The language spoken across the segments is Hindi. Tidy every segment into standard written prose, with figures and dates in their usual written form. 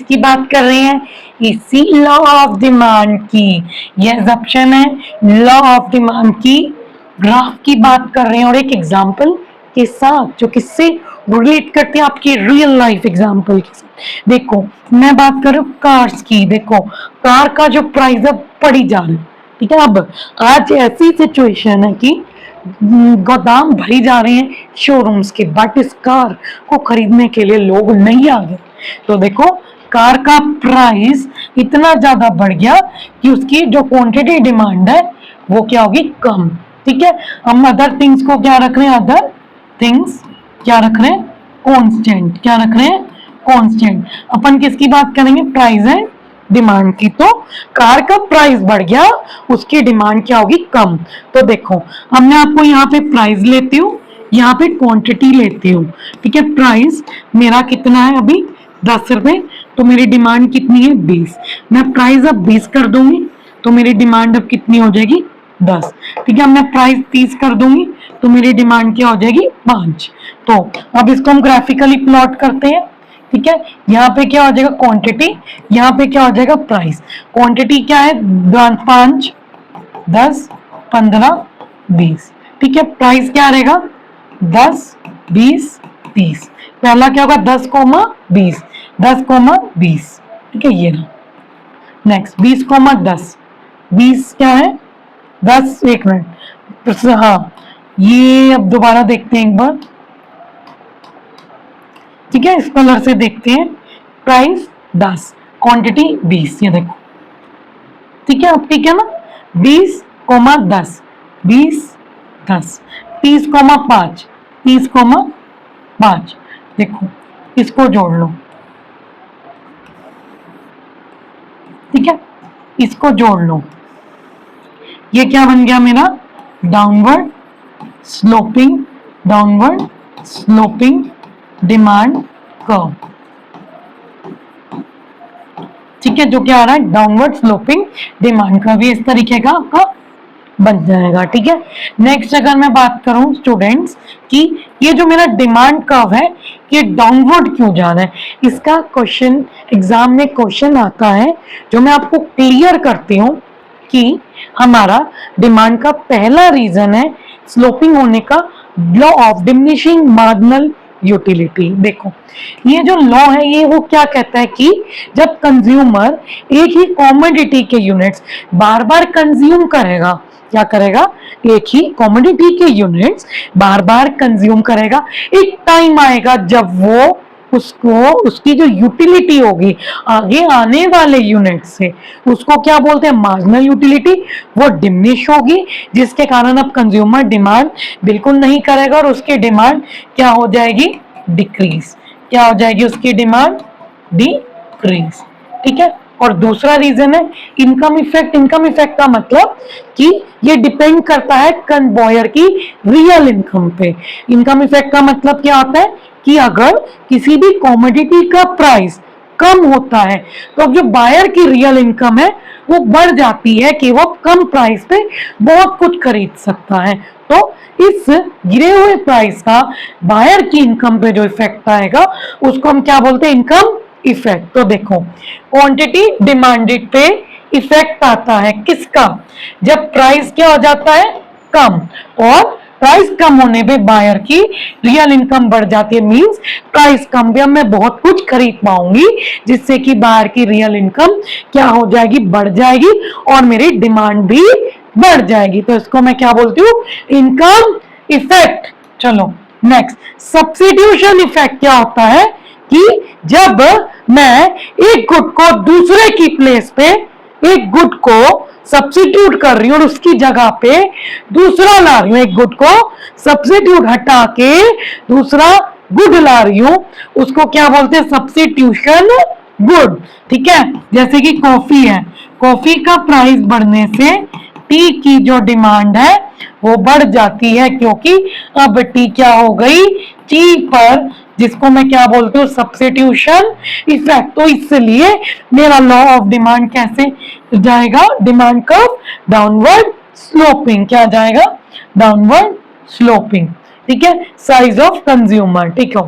किसकी बात कर रहे हैं? इसी लॉ ऑफ डिमांड की, ये assumption है, लॉ ऑफ डिमांड की ग्राफ की बात कर रहे हैं और एक एग्जाम्पल के साथ जो किससे रिलेट करते हैं, आपकी रियल लाइफ एग्जाम्पल के साथ। देखो मैं बात कर रहा हूँ कार्स की। देखो कार का जो प्राइस है बढ़ी जा रहा है, ठीक है। अब आज ऐसी सिचुएशन है कि गोदाम भरी जा रहे हैं शोरूम्स के, बट इस कार को खरीदने के लिए लोग नहीं आ गए। तो देखो कार का प्राइस इतना ज्यादा बढ़ गया कि उसकी जो क्वांटिटी डिमांड है वो क्या होगी? कम, ठीक है। हम अदर थिंग्स को क्या रख रहे हैं? अदर थिंग्स क्या रख रहे हैं? कांस्टेंट। क्या रख रहे हैं? कांस्टेंट। अपन किसकी बात करेंगे? प्राइस एंड डिमांड की। तो कार का प्राइस बढ़ गया, उसकी डिमांड क्या होगी? कम। तो देखो हमने आपको यहाँ पे प्राइस लेती हूँ, यहाँ पे क्वांटिटी लेती हूँ, ठीक है। प्राइस मेरा कितना है अभी? 10 रुपए। तो मेरी डिमांड कितनी है? 20। मैं प्राइस अब 20 कर दूंगी तो मेरी डिमांड अब कितनी हो जाएगी? 10, ठीक है। मैं प्राइस 30 कर दूंगी तो मेरी डिमांड क्या हो जाएगी? 5। तो अब इसको हम ग्राफिकली प्लॉट करते हैं, ठीक है। यहाँ पे क्या हो जाएगा? क्वांटिटी, यहाँ पे क्या हो जाएगा? प्राइस। क्वांटिटी क्या है? 5, 10, 15, 20, ठीक है। प्राइस क्या रहेगा? 10, 20, 30। पहला क्या होगा? 10, 20, 10, 20, ठीक है। ये ना नेक्स्ट 20, 10, 20 क्या है? 10, एक मिनट, हाँ ये अब दोबारा देखते हैं एक बार, ठीक है। इस कलर से देखते हैं। प्राइस 10, क्वांटिटी 20, ये देखो, ठीक है। अब ठीक है ना? 20, 10, 20, 10, 30, 5, 30, 5। देखो इसको जोड़ लो, ठीक है। इसको जोड़ लो, ये क्या बन गया मेरा? Downward sloping, downward sloping demand curve, ठीक है। जो क्या आ रहा है? Downward sloping demand curve. ये इस तरीके का आपका बन जाएगा, ठीक है। नेक्स्ट अगर मैं बात करूं स्टूडेंट्स कि ये जो मेरा डिमांड कर्व है ये डाउनवर्ड क्यों जा रहा है, इसका क्वेश्चन एग्जाम में क्वेश्चन आता है जो मैं आपको क्लियर करती हूँ कि हमारा डिमांड का पहला रीजन है स्लोपिंग होने का, law of diminishing marginal utility. देखो ये जो लॉ है ये वो क्या कहता है कि जब कंज्यूमर एक ही कॉमोडिटी के यूनिट्स बार बार कंज्यूम करेगा, क्या करेगा? एक ही कॉमोडिटी के यूनिट्स बार बार कंज्यूम करेगा, एक टाइम आएगा जब वो उसको उसकी जो यूटिलिटी होगी आगे आने वाले यूनिट से, उसको क्या बोलते हैं? मार्जिनल यूटिलिटी, वो डिमिनिश होगी, जिसके कारण अब कंज्यूमर डिमांड बिल्कुल नहीं करेगा और उसकी डिमांड क्या हो जाएगी? डिक्रीज। क्या हो जाएगी उसकी डिमांड? डिक्रीज, ठीक है। और दूसरा रीजन है इनकम इफेक्ट। इनकम इफेक्ट का मतलब कि ये डिपेंड करता है कन्वॉयर की रियल इनकम पे। इनकम इफेक्ट का मतलब क्या होता है कि अगर किसी भी कॉमोडिटी का प्राइस कम होता है तो अब जो बायर की रियल इनकम है वो बढ़ जाती है कि वो कम प्राइस पे बहुत कुछ खरीद सकता है। तो इस गिरे हुए प्राइस का बायर की इनकम पे जो इफेक्ट आएगा उसको हम क्या बोलते हैं? Income effect. तो देखो क्वांटिटी डिमांडेड पे इफेक्ट आता है किसका? जब प्राइस क्या हो जाता है? कम, और प्राइस कम होने पे बायर की रियल इनकम बढ़ जाती है, मींस प्राइस कम भी मैं बहुत कुछ खरीद पाऊंगी जिससे कि बायर की रियल इनकम क्या हो जाएगी? बढ़ जाएगी और मेरी डिमांड भी बढ़ जाएगी। तो इसको मैं क्या बोलती हूँ? Income effect. चलो नेक्स्ट, सब्स्टिट्यूशन इफेक्ट क्या होता है कि जब मैं एक गुड को दूसरे की प्लेस पे एक गुड को सब्स्टिट्यूट कर रही हूँ और उसकी जगह पे दूसरा ला रही हूँ, एक गुड को सब्स्टिट्यूट हटा के दूसरा गुड ला रही हूँ, उसको क्या बोलते हैं? सब्स्टिट्यूशन गुड, ठीक है। जैसे कि कॉफी है, कॉफी का प्राइस बढ़ने से टी की जो डिमांड है वो बढ़ जाती है क्योंकि अब टी क्या हो गई? टी पर, जिसको मैं क्या बोलती हूँ? Substitution effect. तो इसलिए मेरा लॉ ऑफ डिमांड कैसे जाएगा? Demand curve downward sloping. क्या जाएगा? डाउनवर्ड स्लोपिंग, ठीक है। साइज ऑफ कंज्यूमर, ठीक है।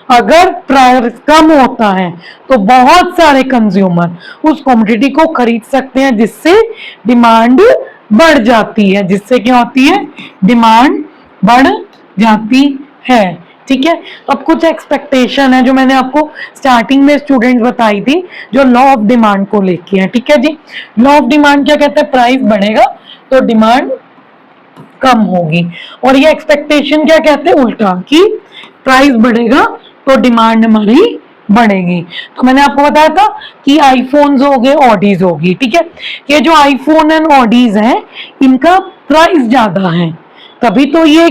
अगर प्राइस कम होता है तो बहुत सारे कंज्यूमर उस कमोडिटी को खरीद सकते हैं, जिससे डिमांड बढ़ जाती है। जिससे क्या होती है? डिमांड बढ़ जाती है। ठीक है, अब कुछ एक्सपेक्टेशन है जो मैंने आपको स्टार्टिंग में स्टूडेंट्स बताई थी, जो लॉ ऑफ डिमांड को लेके है। ठीक है जी, लॉ ऑफ डिमांड क्या कहता है? प्राइस बढ़ेगा तो डिमांड कम होगी। और ये एक्सपेक्टेशन क्या कहते हैं? उल्टा, कि प्राइस बढ़ेगा तो डिमांड हमारी बढ़ेगी। तो मैंने आपको बताया था कि आईफोन्स हो गए, ऑडीज होगी। ठीक है, ये जो आईफोन एंड ऑडीज हैं, इनका प्राइस ज्यादा है, तभी तो ये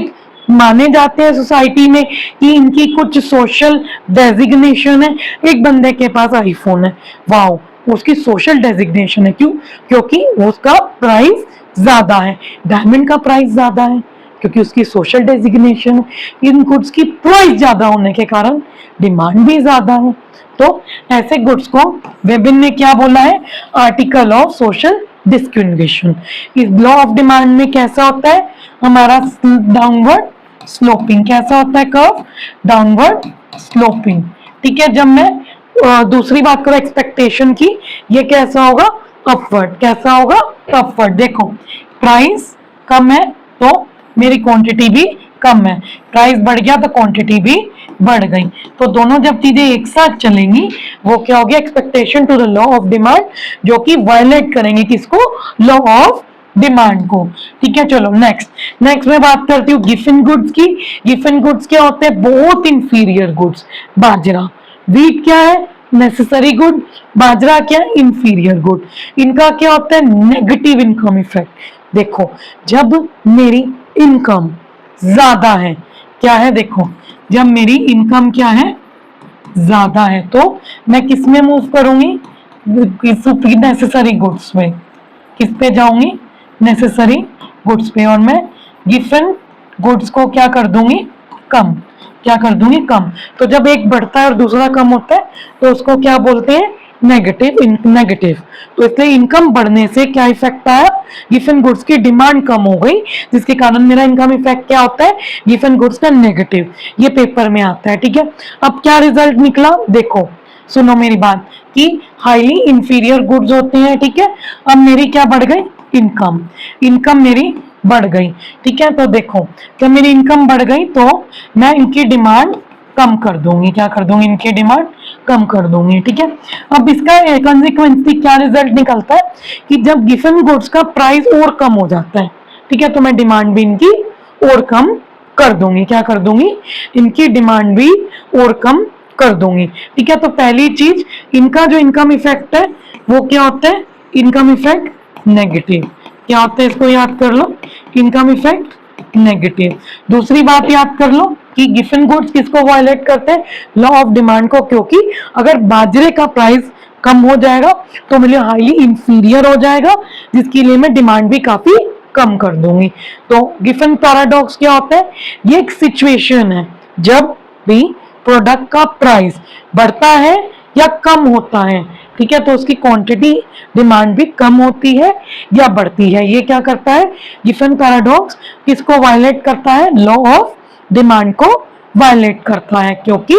माने जाते हैं सोसाइटी में कि इनकी कुछ सोशल डेजिग्नेशन है। एक बंदे के पास आईफोन है, वाओ, उसकी सोशल डेजिग्नेशन है। क्यों? क्योंकि उसका प्राइस ज्यादा है। डायमंड का प्राइस ज्यादा है क्योंकि उसकी सोशल डेजिग्नेशन है। इन गुड्स की प्राइस ज्यादा होने के कारण डिमांड भी ज्यादा है। तो ऐसे गुड्स को वेबिन ने क्या बोला है? Article of social discrimination. इस लॉ ऑफ डिमांड में कैसा होता है हमारा? Downward sloping. कैसा होता है कर्व? Downward sloping. ठीक है, जब मैं दूसरी बात करूं एक्सपेक्टेशन की, ये कैसा होगा? अपवर्ड। कैसा होगा? अपवर्ड। देखो, प्राइस कम है तो मेरी क्वांटिटी भी कम है, प्राइस बढ़ गया तो क्वांटिटी भी बढ़ गई। तो दोनों जब चीजें एक साथ चलेंगी, वो क्या हो गया? Expectation to the law of demand, जो कि वायलेट करेंगे किसको? लॉ ऑफ डिमांड को। ठीक है, चलो नेक्स्ट मैं बात करती हूँ गिफन गुड्स की। गिफन गुड्स क्या होते हैं? बहुत इंफीरियर गुड्स। बाजरा, वीट क्या है? Necessary good. बाजरा क्या है? Inferior good. इनका क्या होता है? Negative income effect. देखो, जब मेरी इनकम ज्यादा है, क्या है? देखो, जब मेरी इनकम क्या है? ज्यादा है, तो मैं किस में मूव करूंगी? नेसेसरी गुड्स में। किस पे जाऊंगी? नेसेसरी गुड्स पे। और मैं गिफन गुड्स को क्या कर दूंगी? कम। क्या कर दूंगी? कम। तो जब एक बढ़ता है और दूसरा कम होता है तो उसको क्या बोलते हैं? नेगेटिव। नेगेटिव। तो इसलिए इनकम बढ़ने से क्या इफेक्ट आया? गिफन गुड्स की डिमांड कम हो गई, जिसके कारण मेरा इनकम इफेक्ट क्या होता है? गिफन गुड्स का नेगेटिव। ये पेपर में आता है। ठीक है, अब क्या रिजल्ट निकला? देखो, सुनो मेरी बात, कि हाईली इंफीरियर गुड्स होते हैं। ठीक है, अब मेरी क्या बढ़ गई? इनकम। इनकम मेरी बढ़ गई। ठीक है, तो देखो, जब मेरी इनकम बढ़ गई तो मैं इनकी डिमांड कम कर दूंगी। क्या कर दूंगी? इनकी डिमांड कम कर दूंगी। ठीक है, अब इसका कंसिक्वेंसली क्या रिजल्ट निकलता है कि जब गिवन गुड्स का प्राइस और कम हो जाता है, ठीक है, तो मैं डिमांड भी इनकी और कम कर दूंगी। क्या कर दूंगी? इनकी डिमांड भी और कम कर दूंगी। ठीक है, तो पहली चीज, इनका जो इनकम इफेक्ट है वो क्या होता है? Income effect negative. क्या होता है? इसको याद कर लो, इनकम इफेक्ट नेगेटिव। दूसरी बात याद कर लो कि गिवन गुड्स किसको वायलेट करते हैं? लॉ ऑफ डिमांड को। क्योंकि अगर बाजरे का प्राइस कम हो जाएगा तो मेरे हाईली इंफीरियर हो जाएगा, जिसके लिए मैं डिमांड भी काफी कम कर दूंगी। तो गिवन पैराडॉक्स क्या होता है? ये एक सिचुएशन है जब भी प्रोडक्ट का प्राइस बढ़ता है या कम होता है, ठीक है, तो उसकी क्वांटिटी डिमांड भी कम होती है या बढ़ती है। ये क्या करता है? गिवन पैराडॉक्स किसको वायलेट करता है? लॉ ऑफ डिमांड को वायलेट करता है। क्योंकि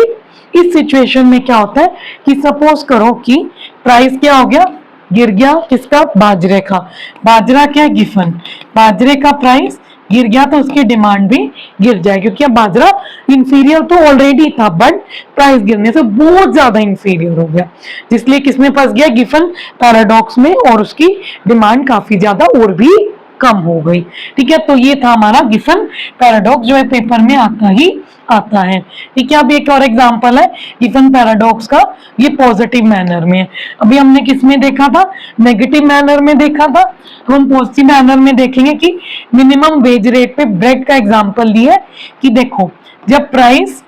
इस सिचुएशन में क्या होता है कि सपोज करो कि प्राइस क्या हो गया? गिर गया। किसका? बाजरे का। बाजरा क्या है? गिवन। बाजरे का प्राइस गिर गया तो उसकी डिमांड भी गिर जाएगी, क्योंकि अब बाजरा इंफीरियर तो ऑलरेडी था, बट प्राइस गिरने से बहुत ज्यादा इंफीरियर हो गया, जिसलिए किसमें फंस गया? गिवन पैराडॉक्स में, और उसकी डिमांड काफी ज्यादा और भी कम हो गई। ठीक है, तो ये था हमारा गिवन पैराडॉक्स, जो है पेपर में आता ही आता है। ठीक है, अब एक और एग्जांपल है गिवन पैराडॉक्स का, ये पॉजिटिव मैनर में है। अभी हमने किस में देखा था? नेगेटिव मैनर में देखा था। तो हम पॉजिटिव मैनर में देखेंगे कि मिनिमम वेज रेट पे ब्रेड का एग्जांपल दिया है कि देखो, जब प्राइस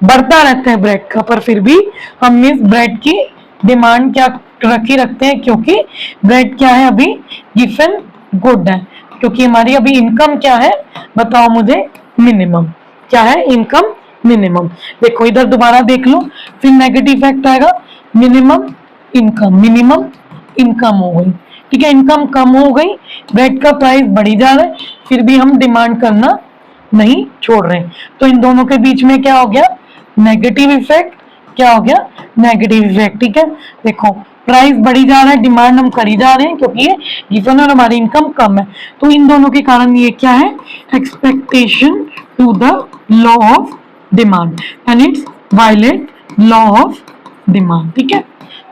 बढ़ता रहता है ब्रेड का, पर फिर भी हम इस ब्रेड की डिमांड क्या रखी रखते हैं, क्योंकि ब्रेड क्या है? अभी गिवन गुड है। क्योंकि हमारी अभी इनकम क्या है? बताओ मुझे। मिनिमम। क्या है? Income minimum. देखो, इधर दोबारा देख लो, फिर नेगेटिव इफेक्ट आएगा। मिनिमम इनकम हो गई। ठीक है, इनकम कम हो गई, ब्रेड का प्राइस बढ़ी जा रहा है, फिर भी हम डिमांड करना नहीं छोड़ रहे। तो इन दोनों के बीच में क्या हो गया? नेगेटिव इफेक्ट, क्या हो गया, नेगेटिव इफेक्ट। ठीक है, देखो प्राइस बढ़ी जा रहा है, डिमांड हम करी जा रहे हैं क्योंकि ये गिवन और हमारी इनकम कम है, तो इन दोनों के कारण ये क्या है, expectation to the law of demand and it's violate law of demand. ठीक है,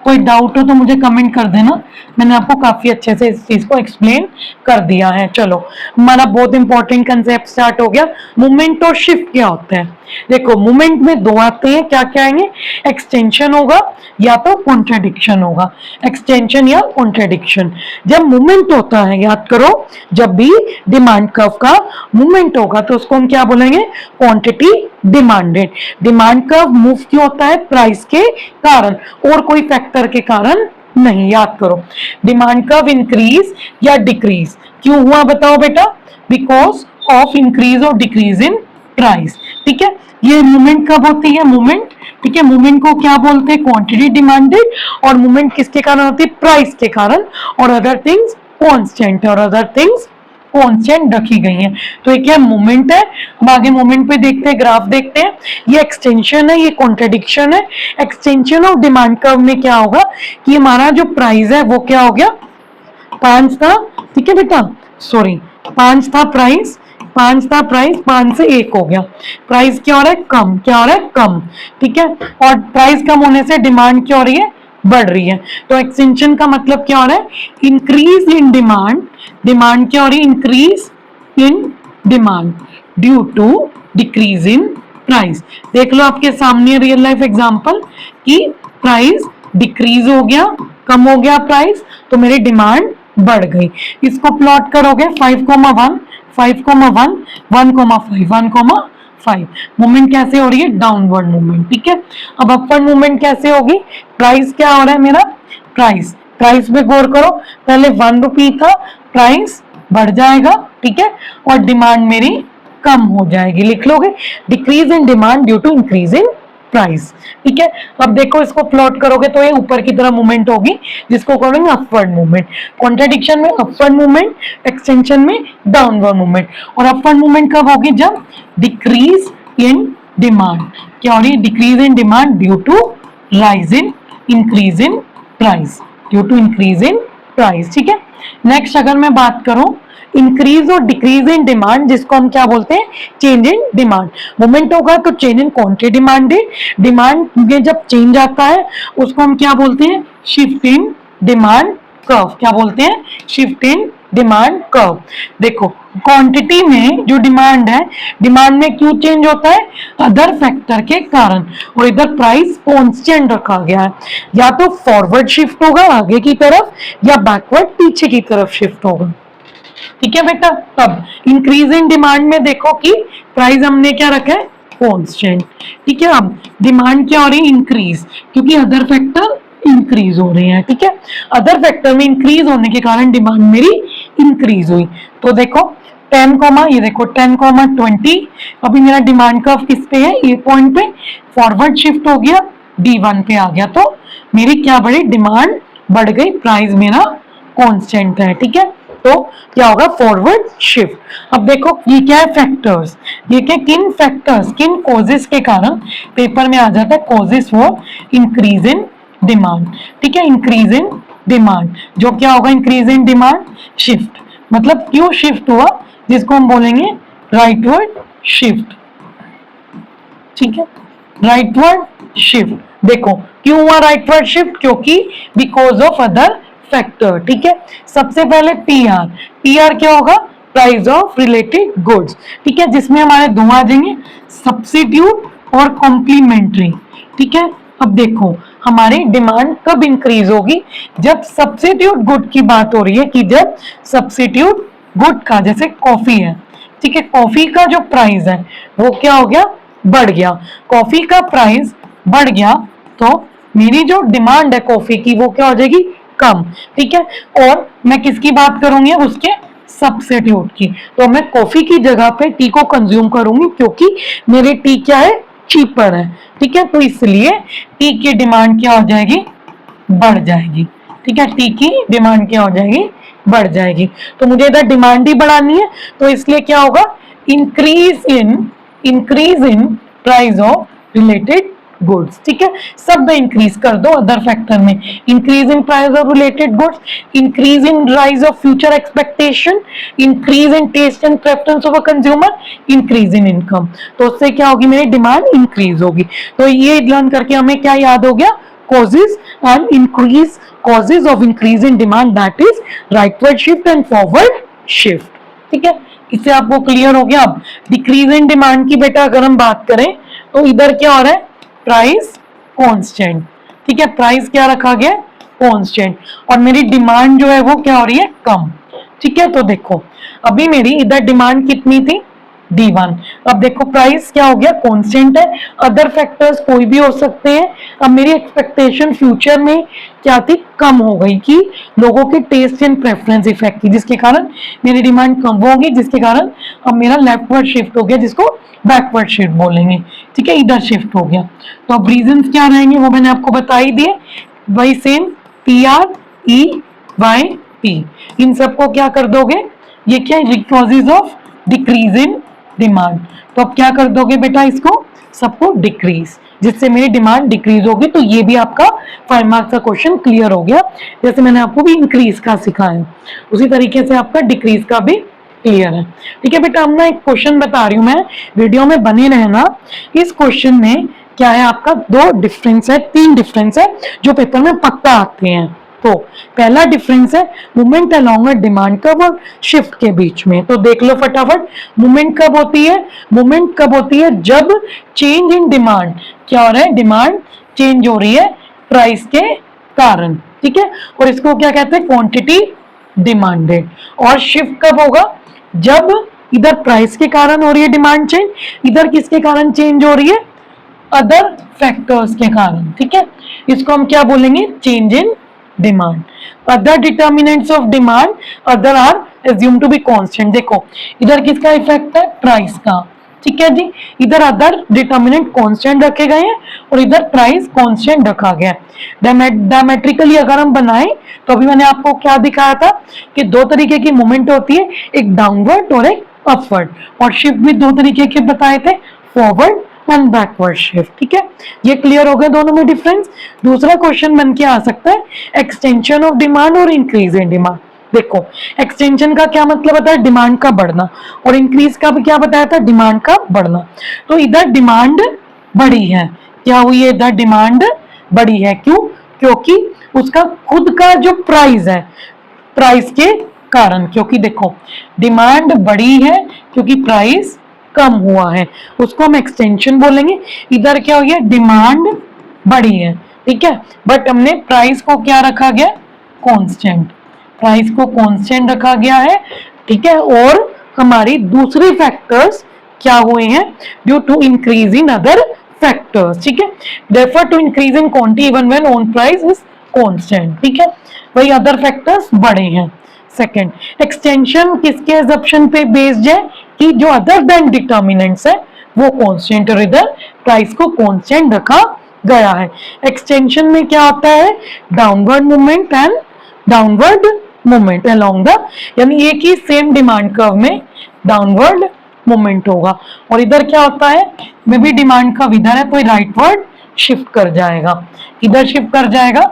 कोई डाउट हो तो मुझे कमेंट कर देना, मैंने आपको काफी अच्छे से इस चीज को एक्सप्लेन कर दिया है। चलो, हमारा बहुत इंपॉर्टेंट कंसेप्ट स्टार्ट हो गया, मूवमेंट और शिफ्ट क्या होता है। देखो मूवमेंट में दो आते हैं, क्या क्या आएंगे, एक्सटेंशन होगा या तो कॉन्ट्रेडिक्शन होगा, एक्सटेंशन या कॉन्ट्रेडिक्शन। जब मूवमेंट होता है, याद करो, जब भी डिमांड कर्व का मूवमेंट होगा तो उसको हम क्या बोलेंगे, quantity demanded. Demand curve move क्यों होता है, प्राइस के कारण और कोई फैक्टर के कारण नहीं। याद करो, डिमांड कर्व इंक्रीज या डिक्रीज क्यों हुआ, बताओ बेटा, बिकॉज ऑफ इंक्रीज और डिक्रीज इन प्राइस। ठीक है, ये मूवमेंट कब होती है, मूवमेंट, ठीक है, मूवमेंट को क्या बोलते हैं, क्वांटिटी डिमांडेड, और मूवमेंट किसके कारण होती है, प्राइस के कारण, और अदर थिंग्स कांस्टेंट, और अदर थिंग्स कांस्टेंट रखी गई हैं। तो ये क्या मूवमेंट है, हम आगे मूवमेंट पे देखते हैं, ग्राफ देखते हैं। ये एक्सटेंशन है, ये कॉन्ट्रडिक्शन है। एक्सटेंशन ऑफ डिमांड कर्व में क्या होगा कि हमारा जो प्राइस है वो क्या हो गया, 5 था, ठीक है बेटा, सॉरी 5 था प्राइस, 5 से 1 हो गया, प्राइस क्या हो रहा है, कम, क्या हो रहा है, कम। ठीक है, और प्राइस कम होने से डिमांड क्या हो रही है, बढ़ रही है। तो एक्सटेंशन का मतलब क्या हो रहा है, इंक्रीज इन डिमांड, डिमांड क्या हो रही है, increase in demand due to decrease in price. देख लो आपके सामने रियल लाइफ एग्जांपल कि प्राइस डिक्रीज हो गया, कम हो गया प्राइस, तो मेरी डिमांड बढ़ गई। इसको प्लॉट करोगे 5,1 5,1 1,5 1,5, मूवमेंट कैसे हो रही है, डाउनवर्ड मूवमेंट। ठीक है, अब अपवर्ड मूवमेंट कैसे होगी, प्राइस क्या हो रहा है मेरा, प्राइस, प्राइस में गौर करो, पहले 1 रुपी था, प्राइस बढ़ जाएगा, ठीक है, और डिमांड मेरी कम हो जाएगी, लिख लोगे, decrease in demand due to increase in price. ठीक है, अब देखो इसको प्लॉट करोगे तो ये ऊपर की तरह मूवमेंट होगी जिसको कहेंगे अपवर्ड मूवमेंट, कॉन्ट्रडिक्शन में अपवर्ड मूवमेंट, एक्सटेंशन में डाउनवर्ड मूवमेंट। और अपवर्ड मूवमेंट कब होगी, जब डिक्रीज इन डिमांड, क्या हो रही है, decrease in demand due to rise in increase in price, due to increase in price. ठीक है, नेक्स्ट अगर मैं बात करूं इंक्रीज और डिक्रीज इन डिमांड, जिसको हम क्या बोलते हैं, चेंज इन डिमांड। मूवमेंट होगा तो change in quantity demanded, demand में जब चेंज आता है उसको हम क्या बोलते हैं, शिफ्ट इन डिमांड कर्व, क्या बोलते हैं, शिफ्ट इन डिमांड कर्व। देखो क्वांटिटी में जो डिमांड है, डिमांड में क्यों चेंज होता है, अदर फैक्टर के कारण, और इधर प्राइस कांस्टेंट रखा गया है, या तो फॉरवर्ड शिफ्ट होगा आगे की तरफ या बैकवर्ड पीछे की तरफ शिफ्ट होगा। ठीक है बेटा, तब इंक्रीज इन डिमांड में देखो कि प्राइस हमने क्या रखा है, कांस्टेंट। ठीक है, अब डिमांड क्या हो रही है, इंक्रीज, क्योंकि अदर फैक्टर इंक्रीज हो रहे हैं। ठीक है, अदर फैक्टर में इंक्रीज होने के कारण डिमांड मेरी इंक्रीज हुई। तो देखो 10, ये देखो 10,20, अभी मेरा डिमांड कर्व किस पे है, ए पॉइंट पे, फॉरवर्ड शिफ्ट हो गया, D1 पे आ गया, तो मेरी क्या बढ़ी, डिमांड बढ़ गई, प्राइस मेरा कांस्टेंट है। ठीक है, तो क्या होगा, फॉरवर्ड शिफ्ट। अब देखो ये क्या है, फैक्टर्स, ये क्या, किन फैक्टर्स, किन कॉजेस के कारण, पेपर में आ जाता है causes for increase in demand. ठीक है, इंक्रीज इन डिमांड, जो क्या होगा, इंक्रीज इन डिमांड, शिफ्ट, मतलब क्यों शिफ्ट हुआ, जिसको हम बोलेंगे राइटवर्ड शिफ्ट। ठीक है, राइटवर्ड शिफ्ट। देखो क्यों हुआ राइटवर्ड शिफ्ट, क्योंकि बिकॉज ऑफ अदर फैक्टर। ठीक है, सबसे पहले पीआर, पीआर क्या होगा, प्राइस ऑफ रिलेटेड गुड्स। ठीक है, जिसमें हमारे दो आ जाएंगे, सब्स्टिट्यूट और कॉम्प्लीमेंट्री। ठीक है, अब देखो हमारी डिमांड कब इंक्रीज होगी, जब सब्स्टिट्यूट गुड की बात हो रही है, कि जब सब्स्टिट्यूट गुड का, जैसे कॉफी है, ठीक है, कॉफी का जो प्राइस है वो क्या हो गया, बढ़ गया, कॉफी का प्राइस बढ़ गया, तो मेरी जो डिमांड है कॉफी की वो क्या हो जाएगी, कम। ठीक है, और मैं किसकी बात करूंगी, उसके सब्स्टिट्यूट की, तो मैं कॉफी की जगह पे टी को कंज्यूम करूंगी, क्योंकि मेरे टी क्या है, चीपर है। ठीक है, तो इसलिए टी की डिमांड क्या हो जाएगी, बढ़ जाएगी। ठीक है, टी की डिमांड क्या हो जाएगी, बढ़ जाएगी। तो मुझे इधर डिमांड ही बढ़ानी है, तो इसलिए क्या होगा, increase in price of related goods, ठीक है, सब में इंक्रीज कर दो अदर फैक्टर में, increase in price of related goods, increase in rise of future expectation, increase in taste and preference of a consumer, increase in income. तो उससे क्या होगी, मेरी डिमांड इंक्रीज होगी। तो ये लर्न करके हमें क्या याद हो गया, causes and increase, causes of increase in demand, that is rightward shift and forward shift, ठीक है, इससे आपको क्लियर हो गया। अब डिक्रीज इन डिमांड की बेटा अगर हम बात करें तो इधर क्या हो रहा है, प्राइस कांस्टेंट, ठीक है, प्राइस क्या रखा गया, कांस्टेंट, और मेरी डिमांड जो है वो क्या हो रही है, कम, ठीक है। तो देखो अभी मेरी इधर डिमांड कितनी थी, D1, अब देखो प्राइस क्या हो गया, कांस्टेंट है, अदर फैक्टर्स कोई भी हो सकते हैं। अब मेरी एक्सपेक्टेशन फ्यूचर में क्या थी, कम हो गई कि लोगों के टेस्ट एंड प्रेफरेंस इफेक्ट की, जिसके कारण मेरी डिमांड कम होगी, जिसके कारण अब मेरा लेफ्टवर्ड शिफ्ट हो गया, जिसको बैकवर्ड शिफ्ट बोलेंगे, ठीक है, इधर शिफ्ट हो गया। तो अब रीजंस क्या रहेंगे वो मैंने आपको बता ही दिए, वही सेम PREYP, इन सबको क्या कर दोगे, ये क्या है, causes of decrease in demand. तो अब क्या कर दोगे बेटा, इसको सबको डिक्रीज, जिससे मेरी डिमांड डिक्रीज होगी। तो ये भी आपका 5 मार्क्स का क्वेश्चन क्लियर हो गया। जैसे मैंने आपको भी इंक्रीज का सिखाया, उसी तरीके से आपका डिक्रीज का भी क्लियर है, ठीक है बेटा। अब ना एक क्वेश्चन बता रही हूं मैं, वीडियो में बने रहना। इस क्वेश्चन में क्या है, आपका 2 डिफरेंस है, 3 डिफरेंस है जो पेपर में पक्का आते हैं। तो पहला डिफरेंस है movement along a demand curve और शिफ्ट के बीच में। तो देख लो फटाफट, मूवमेंट कब होती है, मूवमेंट कब होती है, जब चेंज इन डिमांड, क्या हो रहा है, डिमांड चेंज हो रही है प्राइस के कारण, ठीक है, और इसको क्या कहते हैं, क्वांटिटी डिमांडेड। और शिफ्ट कब होगा, जब इधर प्राइस के कारण हो रही है डिमांड चेंज, इधर किसके कारण चेंज हो रही है, अदर फैक्टर्स के कारण, ठीक है, इसको हम क्या बोलेंगे, change in demand. Other determinants of demand, other are assume to be constant. देखो इधर किसका इफेक्ट है, प्राइस का, ठीक है जी, इधर अदर डिटर्मिनेंट कांस्टेंट रखे गए हैं और इधर प्राइस कांस्टेंट रखा गया है। डायमेट्रिकली अगर हम बनाएं तो अभी मैंने आपको क्या दिखाया था कि 2 तरीके की मूवमेंट होती है, एक डाउनवर्ड और एक अपवर्ड, और शिफ्ट भी 2 तरीके के बताए थे, फॉरवर्ड एंड बैकवर्ड शिफ्ट, ठीक है, ये क्लियर हो गया दोनों में डिफरेंस। दूसरा क्वेश्चन बन के आ सकता है एक्सटेंशन ऑफ डिमांड और इंक्रीज इन डिमांड। देखो एक्सटेंशन का क्या मतलब होता है, डिमांड का बढ़ना, और इंक्रीज का भी क्या बताया था, डिमांड का बढ़ना। तो इधर डिमांड बढ़ी है, क्या हुई है, इधर डिमांड बढ़ी है, क्यों, क्योंकि उसका खुद का जो प्राइस है, प्राइस के कारण, क्योंकि देखो डिमांड बढ़ी है क्योंकि प्राइस कम हुआ है, उसको हम एक्सटेंशन बोलेंगे। इधर क्या हो गया, डिमांड बढ़ी है, ठीक है, बट हमने प्राइस को क्या रखा गया, कांस्टेंट, प्राइस को कांस्टेंट रखा गया है, ठीक है, और हमारी दूसरे फैक्टर्स क्या हुए हैं, due to increase in other factors, ठीक है, therefore to increase in quantity even when own price is constant, ठीक है, वही अदर फैक्टर्स बढ़े हैं। सेकंड, एक्सटेंशन किसके एजम्पशन पे बेस्ड है कि जो अदर देन डिटर्मिनेंट्स है वो कांस्टेंट, और इधर प्राइस को कांस्टेंट रखा गया है। एक्सटेंशन में क्या होता है, downward movement and downward movement along the, यानी एक ही सेम डिमांड कर्व में डाउनवर्ड मूवमेंट होगा, और इधर क्या होता है, मे बी डिमांड कर्व इधर है तो राइटवर्ड शिफ्ट कर जाएगा, इधर शिफ्ट कर जाएगा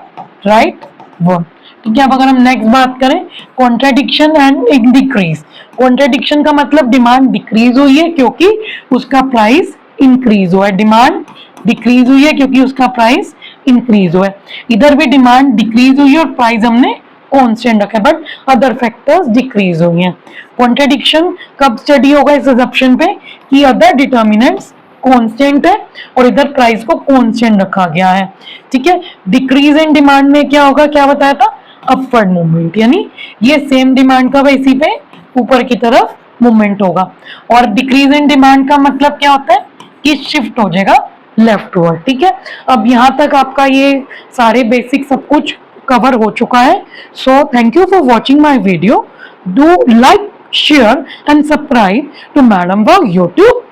राइटवर्ड, ठीक है। अब अगर हम नेक्स्ट बात करें, कॉन्ट्राडिक्शन एंड डिक्रीज। कॉन्ट्राडिक्शन का मतलब डिमांड डिक्रीज हुई है क्योंकि उसका प्राइस इंक्रीज हुआ है, डिमांड डिक्रीज हुई है क्योंकि उसका प्राइस इंक्रीज हुआ है। इधर भी डिमांड डिक्रीज हुई है और प्राइस हमने कांस्टेंट रखा है, बट अदर फैक्टर्स डिक्रीज हुई हैं। कॉन्ट्राडिक्शन कब स्टडी होगा, इस असम्पशन पे कि अदर डिटर्मिनेंट्स कांस्टेंट है और इधर प्राइस को कांस्टेंट रखा गया है, ठीक है। डिक्रीज इन डिमांड में क्या होगा, क्या बताया था, अपवर्ड मूवमेंट, यानी ये सेम डिमांड का इसी पे ऊपर की तरफ मूवमेंट होगा, और डिक्रीज इन डिमांड का मतलब क्या होता है कि शिफ्ट हो जाएगा लेफ्टवर्ड, ठीक है। अब यहाँ तक आपका ये सारे बेसिक सब कुछ कवर हो चुका है। So thank you for watching my video, do like, share and subscribe to madam work YouTube